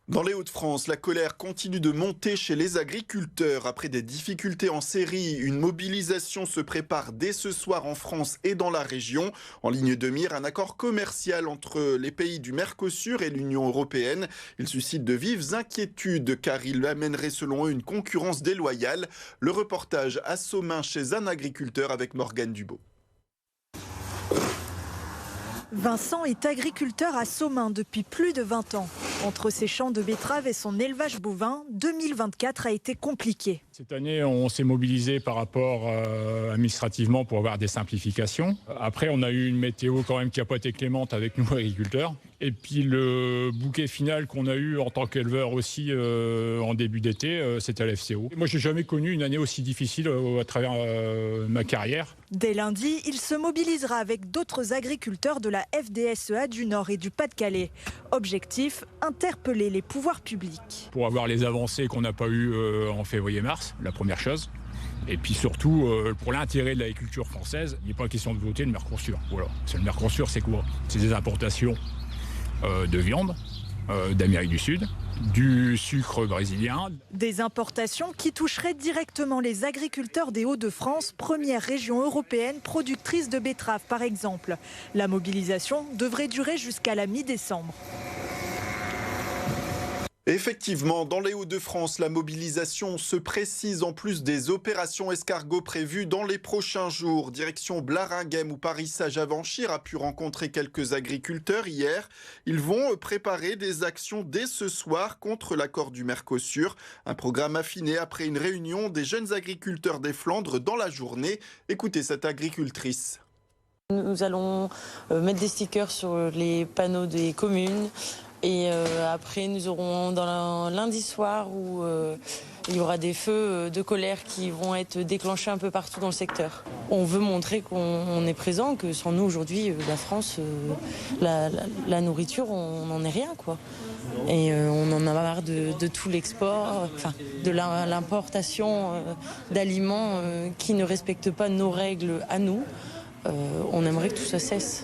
Dans les Hauts-de-France, la colère continue de monter chez les agriculteurs. Après des difficultés en série, une mobilisation se prépare dès ce soir en France et dans la région. En ligne de mire, un accord commercial entre les pays du Mercosur et l'Union européenne. Il suscite de vives inquiétudes car il amènerait selon eux une concurrence déloyale. Le reportage à Somain chez un agriculteur avec Morgane Dubo. Vincent est agriculteur à Somain depuis plus de 20 ans. Entre ses champs de betteraves et son élevage bovin, 2024 a été compliqué. Cette année, on s'est mobilisé par rapport administrativement pour avoir des simplifications. Après, on a eu une météo quand même qui n'a pas été clémente avec nous agriculteurs. Et puis le bouquet final qu'on a eu en tant qu'éleveur aussi en début d'été, c'était à l'FCO. Moi, j'ai jamais connu une année aussi difficile à travers ma carrière. Dès lundi, il se mobilisera avec d'autres agriculteurs de la FDSEA du Nord et du Pas-de-Calais. Objectif, interpeller les pouvoirs publics. Pour avoir les avancées qu'on n'a pas eues en février-mars, la première chose. Et puis surtout, pour l'intérêt de l'agriculture française, il n'est pas question de voter le Mercosur. Voilà. Le Mercosur, c'est quoi? C'est des importations de viande d'Amérique du Sud, du sucre brésilien. Des importations qui toucheraient directement les agriculteurs des Hauts-de-France, première région européenne productrice de betteraves par exemple. La mobilisation devrait durer jusqu'à la mi-décembre. Effectivement, dans les Hauts-de-France, la mobilisation se précise en plus des opérations escargots prévues dans les prochains jours. Direction Blaringhem où Paris-Sage-Avanchir a pu rencontrer quelques agriculteurs hier. Ils vont préparer des actions dès ce soir contre l'accord du Mercosur. Un programme affiné après une réunion des jeunes agriculteurs des Flandres dans la journée. Écoutez cette agricultrice. Nous allons mettre des stickers sur les panneaux des communes. Et après, nous aurons dans lundi soir où il y aura des feux de colère qui vont être déclenchés un peu partout dans le secteur. On veut montrer qu'on est présent, que sans nous aujourd'hui, la France, la nourriture, on n'en est rien, quoi. Et on en a marre de tout l'export, de l'importation d'aliments qui ne respectent pas nos règles à nous. On aimerait que tout ça cesse.